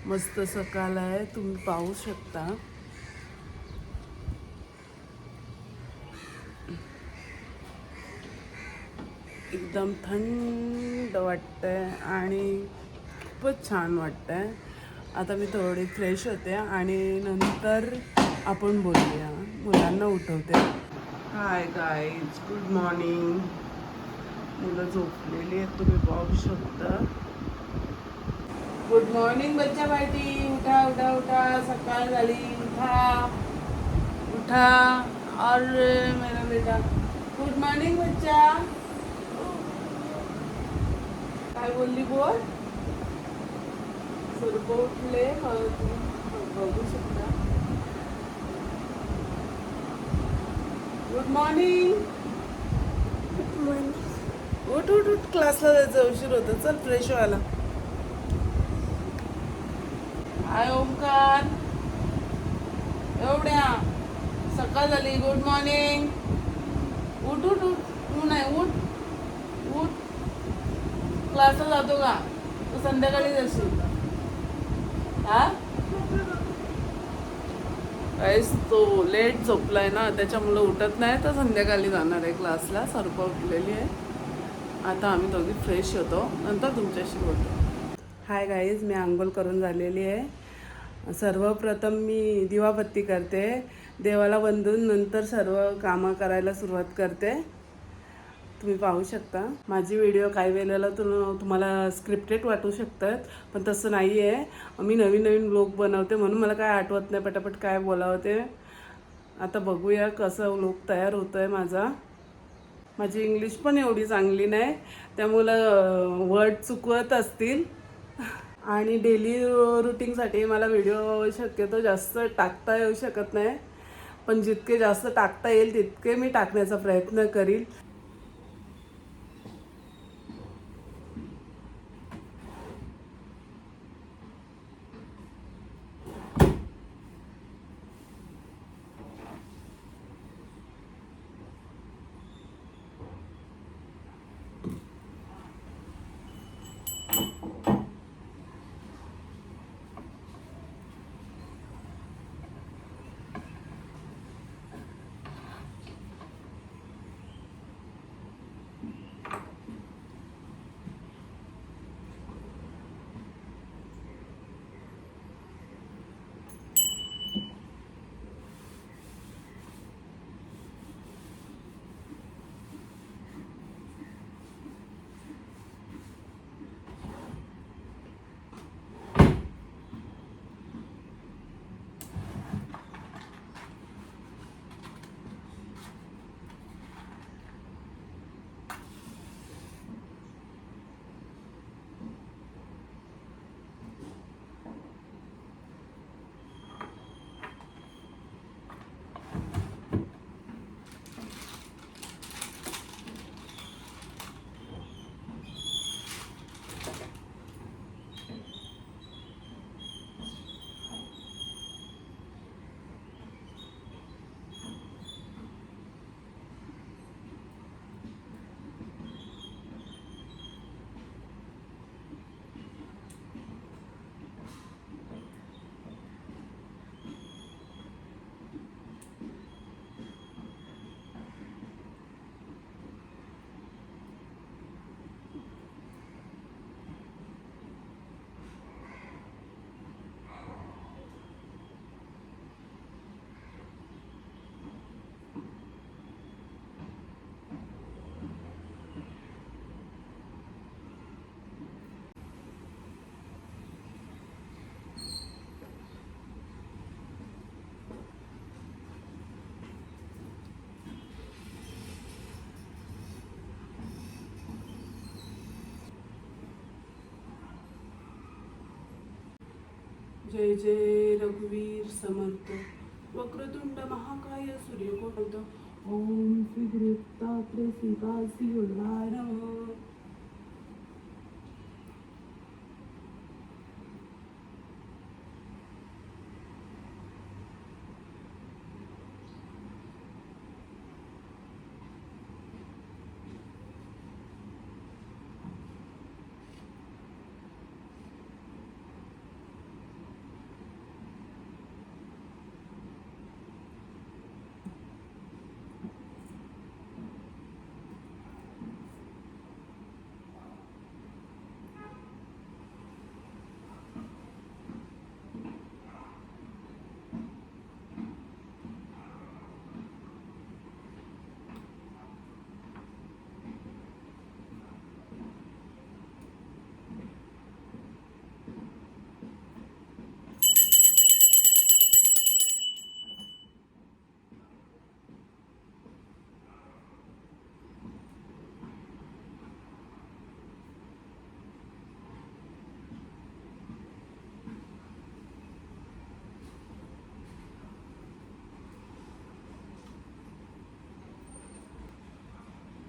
मस्त सकाळ आहे, तुम्ही पाहू शकता. एकदम थंड वाटतंय आणि खूपच छान वाटतंय. आता मी थोडी फ्रेश होते आणि नंतर आपण बोलूया. मुलांना उठवते. Hi guys, good morning. मुलं झोपलेली आहेत, तुम्ही पाहू शकता. गुड मॉर्निंग बच्चा पार्टी. उठा उठा उठा, सकाळ झाली. उठा उठा. और मेरा बेटा, गुड मॉर्निंग बच्चा. काय बोलली बोल. सर्व उठले, बघू शकता. Good morning. उठ उठ उठ, क्लासला जायचं, उशीर होतं. चल फ्रेश व्हायला. हाय ओमकार. एवढ्या सकाळ झाली. Good morning. उठ उठ उठ. तू नाही, उठ उठ. क्लासला जातो का तू? संध्याकाळी जाशील. हा, काहीच तो लेट झोपलाय ना, त्याच्यामुळे उठत नाही. तर संध्याकाळी जाणार आहे क्लासला. सर्व उठलेली आहे. आता आम्ही दोघी फ्रेश होतो, नंतर तुमच्याशी बोलतो. हाय गाईज, मी आंघोळ करून झालेली आहे. सर्वप्रथम मी दिवाबत्ती करते, देवाला वंदून नंतर सर्व कामं करायला सुरुवात करते. तुम्ही पाहू शकता. माझी व्हिडिओ काही वेळेला तुम्हाला स्क्रिप्टेड वाटू शकतात, पण तसं नाही आहे. मी नवीन नवीन ब्लॉग बनवते, म्हणून मला काय आठवत नाही पटापट काय बोलावं ते. आता बघूया कसं ब्लॉग तयार होतं आहे माझा. माझी इंग्लिश पण एवढी चांगली नाही, त्यामुळं वर्ड चुकवत असतील. आणि डेली रुटीनसाठी मला व्हिडिओ शक्यतो जास्त टाकता येऊ शकत नाही, पण जितके जास्त टाकता येईल तितके मी टाकण्याचा प्रयत्न करील. जय जय रघुवीर समर्थ, वक्रतुंड महाकाय सूर्यकोट, ओम श्री गुरु दत्तात्रेय श्री काशी नमः.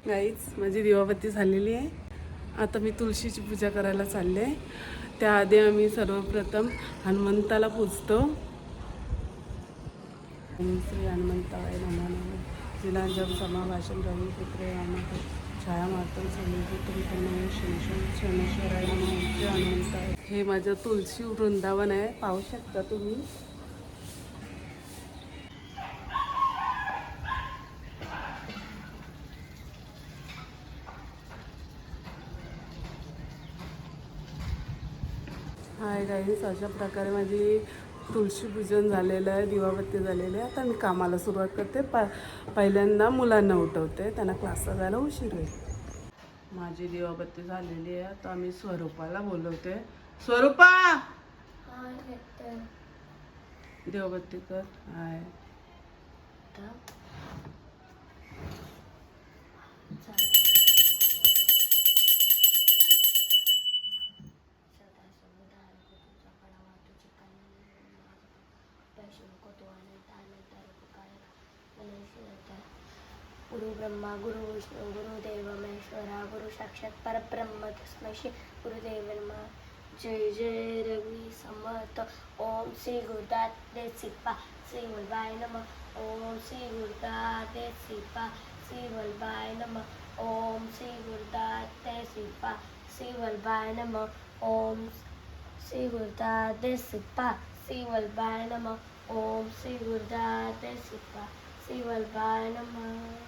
गाईच माझी दिवाबत्ती झालेली आहे. आता मी तुळशीची पूजा करायला चालले. त्याआधी आम्ही सर्वप्रथम हनुमंताला पूजतो. श्री हनुमंताय नमः. जिलांजम समाभाषण रवी पुत्रे रामक छाया मार्तम समीपुत्र शनेश्वराय नमः. श्री हनुमंताय. हे माझं तुळशी वृंदावन आहे, पाहू शकता तुम्ही. हाय गाईस, अशा प्रकारे माझी तुळशी पूजन झालेलं आहे, दिवाबत्ती झालेली आहे. आता मी कामाला सुरुवात करते. पहिल्यांदा मुलांना उठवते, त्यांना क्लासला जायला उशीर होईल. माझी दिवाबत्ती झालेली आहे. आता मी स्वरूपाला बोलवते. स्वरूपा, दिवाबत्ती कर. हाय गुरु ब्रह्मा गुरु विष्णू गुरुदेव महेश्वरा गुरु साक्षात परब्रह्म तस्मै श्री गुरुदेव नमः. जय जय रवी समर्थ. ओम श्री गुरुदाते सिप्पा श्री वल्लभाय नमः. ओम श्री गुरुदाते सिप्पा श्री वल्लभाय नमः. ओम श्री गुरुदाते सिप्पा श्री वल्लभाय नमः. ओम श्री गुरुदाते सिप्पा श्री वल्लभाय नमः. ओम श्री गुरुदाते सिप्पा श्री वल्लभाय नमः.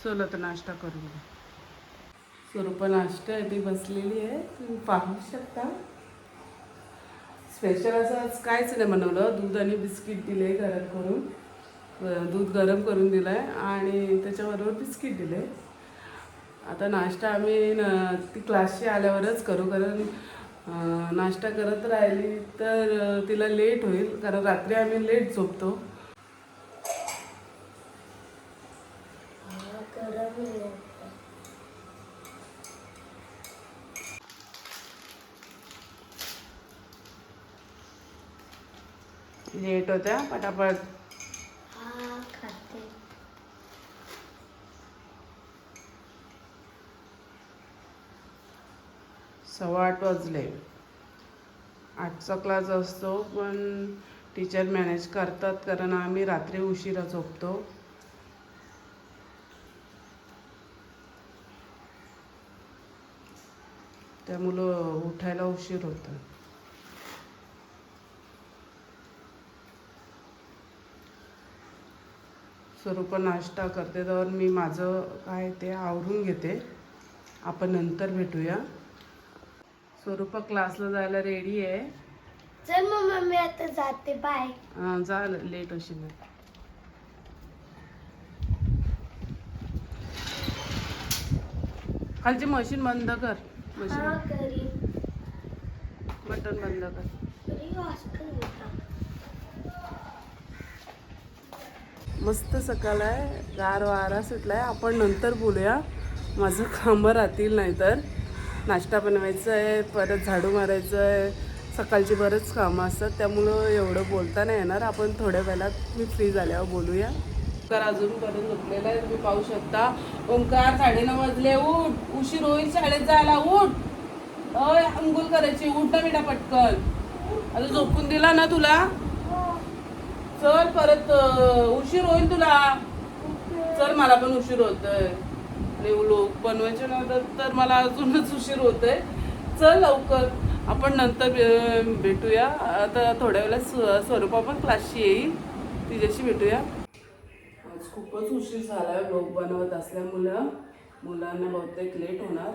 चला तर नाश्ता करू. स्वरूपा नाश्ता आहे, ती बसलेली आहे, तुम्ही पाहू शकता. स्पेशल असं आज काहीच नाही बनवलं. दूध आणि बिस्किट दिले गरम करून. दूध गरम करून दिलं आहे आणि त्याच्याबरोबर बिस्किट दिले. आता नाश्ता आम्ही ती क्लासशी आल्यावरच करू, कारण नाश्ता करत राहिली तर तिला लेट होईल, कारण रात्री आम्ही लेट झोपतो. लेट होत्या पटापट. 8:15 वाजले. 8चा क्लास असतो, पण टीचर मॅनेज करतात, कारण आम्ही रात्री उशिरा झोपतो. त्यामुळं उठायला उशीर होतं. स्वरूप नाश्ता करते तर मी माझं काय ते आवरून घेते. आपण नंतर भेटूया. स्वरूप क्लासला जायला रेडी आहे. चल मम्मा, मी आता जाते. बाय. जा, लेट होशील. खालची मशीन बंद कर. बटन बंद कर. मस्त सकाळ आहे, गार वारा सुटलाय. आपण नंतर बोलूया, माझं कामं राहतील. नाही तर नाश्ता बनवायचं आहे, परत झाडू मारायचं आहे, सकाळची बरंच कामं असतात, त्यामुळं एवढं बोलता नाही येणार. आपण थोड्या वेळात मी फ्री झाल्यावर बोलूया. ओंकार अजूनपर्यंत झोपलेला आहे, तुम्ही पाहू शकता. ओंकार 9:30 वाजले, उठ, उशीर होईल शाळेत जायला, उठ. अंघोळ करायची, उठ ना बेटा पटकन. आता झोपून दिला ना तुला, चल परत उशीर होईल तुला. चल, मला पण उशीर होतोय आणि लोक बनवायचे नंतर तर मला अजूनच उशीर होतोय. चल लवकर, आपण नंतर भेटूया. आता थोड्या वेळेला स्वरूपा पण क्लासशी येईल, तिच्याशी भेटूया. आज खूपच उशीर झाला आहे ब्लॉग बनवत असल्यामुळं. मुलांना बहुतेक लेट होणार.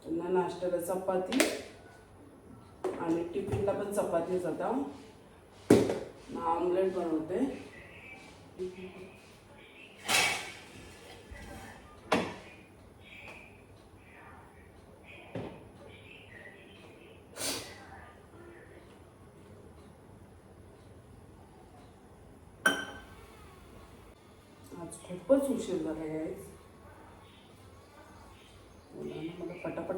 त्यांना नाश्त्याला चपाती आणि टिफिनला पण चपातीच. आता ऑमलेट बनवते. आज खूपच उशीर झाला आहे. मुलांना मला पटापट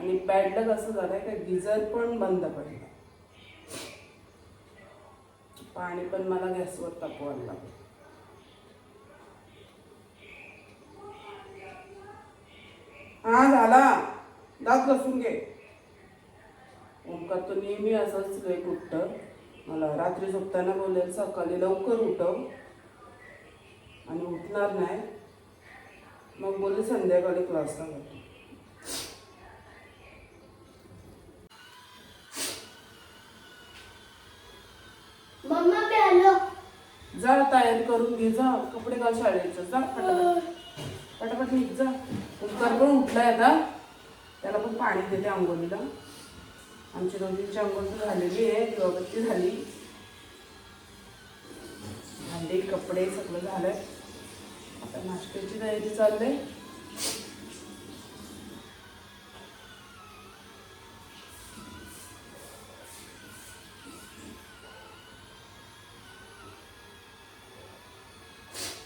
आणि बॅड लक असं झालंय का गिझर पण बंद पडलं. पाणी पण मला गॅसवर तापवायला लागलं. हा झाला, दात घासून घे. ओंकार तो नेहमी असंच लेट उठतं. मला रात्री झोपताना बोलेल सकाळी लवकर उठव आणि उठणार नाही. मग बोलले संध्याकाळी क्लासला जातो. मम्मा मी आलो. जा तयारी करून घे, जा कपडे घाल शाळेचं, जा पटापट पटापट निघ जा. ओंकार पण उठलाय आता, त्याला पण पाणी देते आंघोळीला. आमची दोघींची आंघोळ झालेली आहे, दिवाबत्ती झाली, भांडी कपडे सगळं झालंय. आता नाश्त्याची तयारी चाललंय.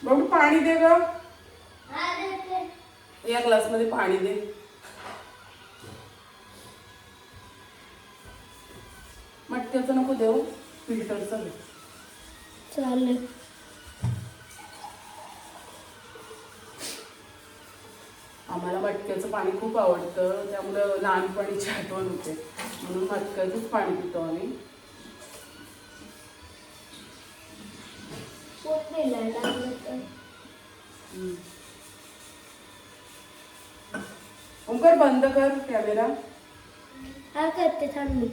बघ पाणी दे ग, या ग्लासमध्ये पाणी दे. मटक्याचं नको देऊ, फिल्टरचं दे. चालेल. आम्हाला मटक्याचं पाणी खूप आवडतं, त्यामुळं लहानपणीची आठवण होते, म्हणून मटक्याचंच पाणी पितो आम्ही. ओंकार बंद कर कॅमेरा. हा करते थांब मी.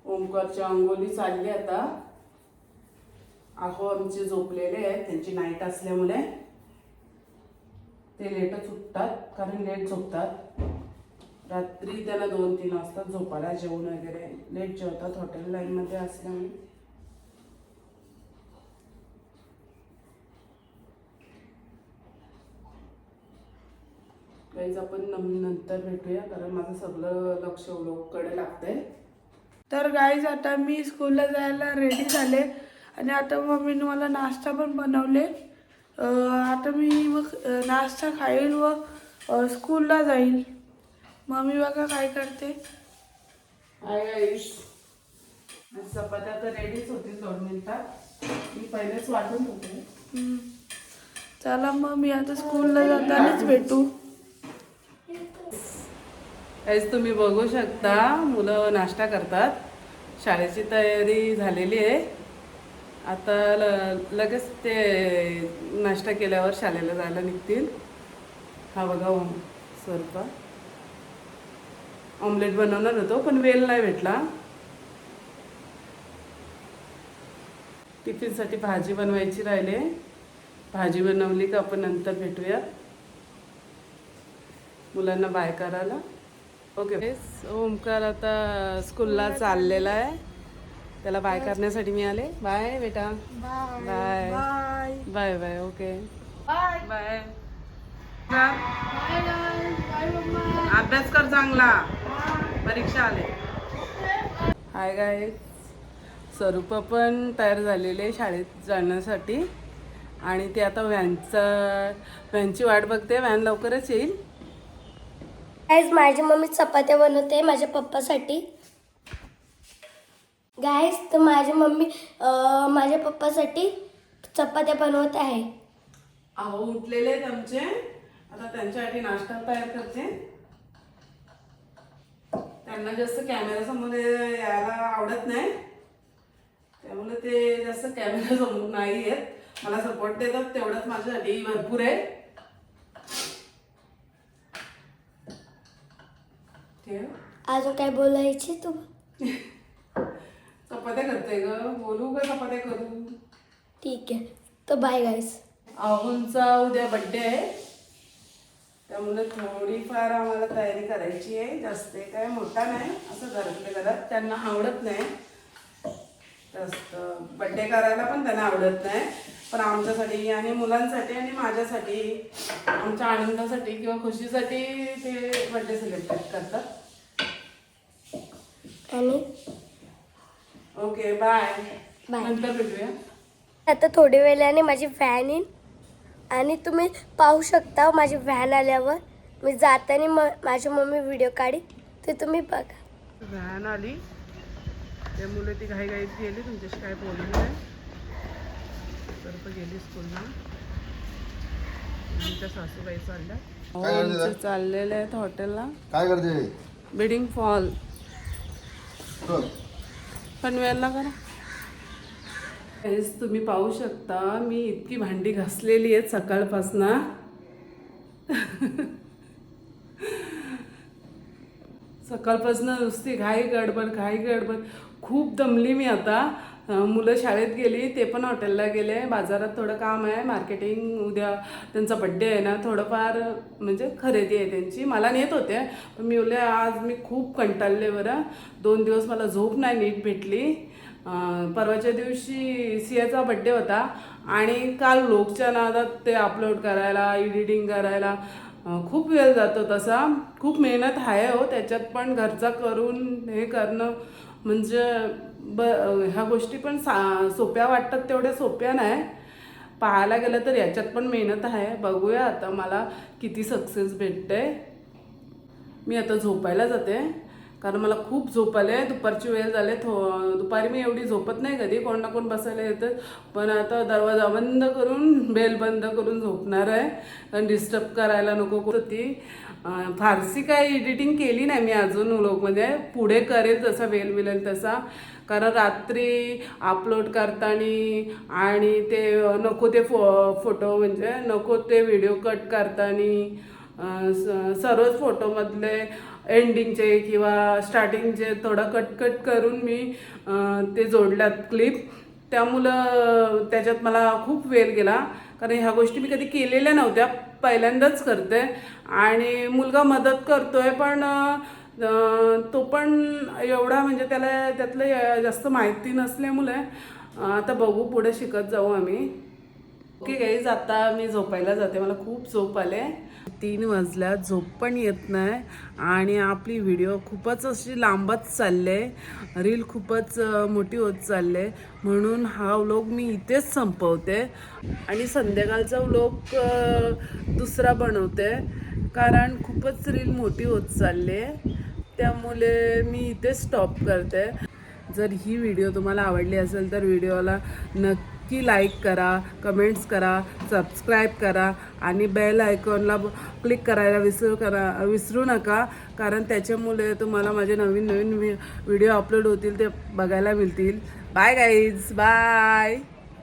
ओंकारची अंघोळी चालली आता. आहो आमचे झोपलेले आहेत, त्यांची नाईट असल्यामुळे ते लेटच उठतात, कारण लेट झोपतात. रात्री त्याला 2-3 वाजता झोपायला, जेवण वगैरे लेट जेवतात हॉटेल लाईनमध्ये असल्यामुळे. गाईज आपण नंतर भेटूया, कारण माझं सगळं लक्ष व्लॉगकडे लागतंय. तर गाईज आता मी स्कूलला जायला रेडी झाले आणि आता मम्मीने मला नाश्ता पण बनवले. आता मी मग नाश्ता खाईल व स्कूलला जाईल. मम्मी बघा काय करते. हाय गाईज, चपात्या तर रेडीच होती 2 मिनिटात, मी पहिलेच वाटून होते. चला मग मी आता स्कूलला जातानाच भेटू. गाईज तुम्ही बघू शकता, मुलं नाश्ता करतात. शाळेची तयारी झालेली आहे. आता लगेच ते नाश्ता केल्यावर शाळेला जायला निघतील. हा बघा स्वरूपा ऑमलेट बनवणार होतो, पण वेळ नाही भेटला. टिफिनसाठी भाजी बनवायची राहिले, भाजी बनवली का आपण नंतर भेटूया. मुलांना बाय करायला. ओके. ओमकार आता स्कूलला चाललेला आहे, त्याला बाय करण्यासाठी मी आले. बाय बेटा. Bye bye bye. Okay bye bye. अभ्यास कर चांगला, परीक्षा आले. हाय गाय, स्वरूपा पण तयार झालेले आहे शाळेत जाण्यासाठी आणि ती आता व्हॅनची वाट बघते. व्हॅन लवकरच येईल. गाईज माझी मम्मी चपात्या बनवते माझ्या पप्पासाठी. गाईज तर माझी मम्मी माझ्या पप्पासाठी चपात्या बनवत आहे. अहो उठलेले आहेत आमचे, आता त्यांच्यासाठी नाश्ता तयार करते. त्यांना जास्त कॅमेरा समोर यायला आवडत नाही, त्यामुळे ते जास्त कॅमेरा समोर नाही येत. मला सपोर्ट देतात, तेवढंच माझ्यासाठी भरपूर आहे. अजून काय बोलायचे तू? चपात्या करते ग, बोलू का चपात्या करू? ठीक आहे, तर बाय गाईस. आहुंचा उद्या बड्डे आहे, त्यामुळे थोडीफार आम्हाला तयारी करायची आहे. जास्त काय मोठा नाही, असं घरातल्या घरात. त्यांना आवडत नाही जास्त बड्डे करायला, पण त्यांना आवडत नाही. पण आमच्यासाठी आणि मुलांसाठी आणि माझ्यासाठी, आमच्या आनंदासाठी किंवा खुशीसाठी ते बड्डे सेलिब्रेट करतात. आणि ओके बाय, बाय. नंतर भेटूया. आता थोड्या वेळाने माझी फॅन येईल, आणि तुम्ही पाहू शकता माझी व्हॅन आल्यावर मी जाताना माझी मम्मी व्हिडिओ काढी ते तुम्ही बघा. व्हॅन आली त्यामुळे ती घाईघाईत गेली, तुमच्याशी काय बोलली नाही. तर गेली स्कूलला. आमच्या सासूबाई चालल्या. आमचे चाललेले आहेत हॉटेलला. काय करते? बिडिंग फॉल पनवेलला करा. तुम्ही पाहू शकता मी इतकी भांडी घासलेली आहेत सकाळपासनं. सकाळपासनं नुसती घाई गडबड खूप दमली मी आता. मुलं शाळेत गेली, ते पण हॉटेलला गेले. बाजारात थोडं काम आहे, मार्केटिंग. उद्या त्यांचा बड्डे आहे ना, थोडंफार म्हणजे खरेदी आहे त्यांची. मला नेत होते पण मी बोलले आज मी खूप कंटाळले बरं. 2 दिवस मला झोप नाही नीट भेटली. परवाच्या दिवशी सियाचा बड्डे होता आणि काल लोकच्या नादात ते अपलोड करायला, एडिटिंग करायला खूप वेळ जातो. तसा खूप मेहनत आहे हो त्याच्यात पण. घरचा करून हे करणं म्हणजे ह्या गोष्टी पण सोप्या वाटतात तेवढ्या सोप्या नाही. पाहायला गेलं तर याच्यात पण मेहनत आहे. बघूया आता मला किती सक्सेस भेटते. मी आता झोपायला जाते कारण मला खूप झोप आले. दुपारची वेळ झाले. दुपारी मी एवढी झोपत नाही कधी, कोण ना कोण बसायला येतं. पण आता दरवाजा बंद करून बेल बंद करून झोपणार आहे कारण डिस्टर्ब करायला नको होती. फारशी काही एडिटिंग केली नाही मी अजून व्लॉगमध्ये. पुढे करेल जसा वेळ मिळेल तसा. कारण रात्री अपलोड करताना आणि ते नको ते फोटो म्हणजे नको ते व्हिडिओ कट करताना सर्वच फोटोमधले एंडिंगचे किंवा स्टार्टिंगचे थोडं कट करून मी ते जोडल्यात क्लिप. त्यामुळं त्याच्यात मला खूप वेळ गेला कारण ह्या गोष्टी मी कधी केलेल्या नव्हत्या, पहिल्यांदाच करते. आणि मुलगा मदत करतोय पण तो पण एवढा म्हणजे त्याला त्यातलं जास्त माहिती नसल्यामुळे आता बघू पुढे शिकत जाऊ आम्ही. ओके गाईज, आता मी झोपायला जाते. मला खूप झोप आले. 3 वाजल्यात, झोप पण येत नाही आणि आपली व्हिडिओ खूपच अशी लांबत चालले, रील खूपच मोठी होत चालले. म्हणून हा व्लॉग मी इथेच संपवते आणि संध्याकाळचा व्लॉग दुसरा बनवते कारण खूपच रील मोठी होत चालली. त्यामुळे मी इथेच स्टॉप करते. जर ही व्हिडिओ तुम्हाला आवडली असेल तर व्हिडिओला नक्की लाईक करा, कमेंट्स करा, सबस्क्राईब करा आणि बेल आयकॉनला क्लिक करायला विसरू नका कारण त्याच्यामुळे तुम्हाला माझे नवीन व्हिडिओ अपलोड होतील ते बघायला मिळतील. Bye guys, bye.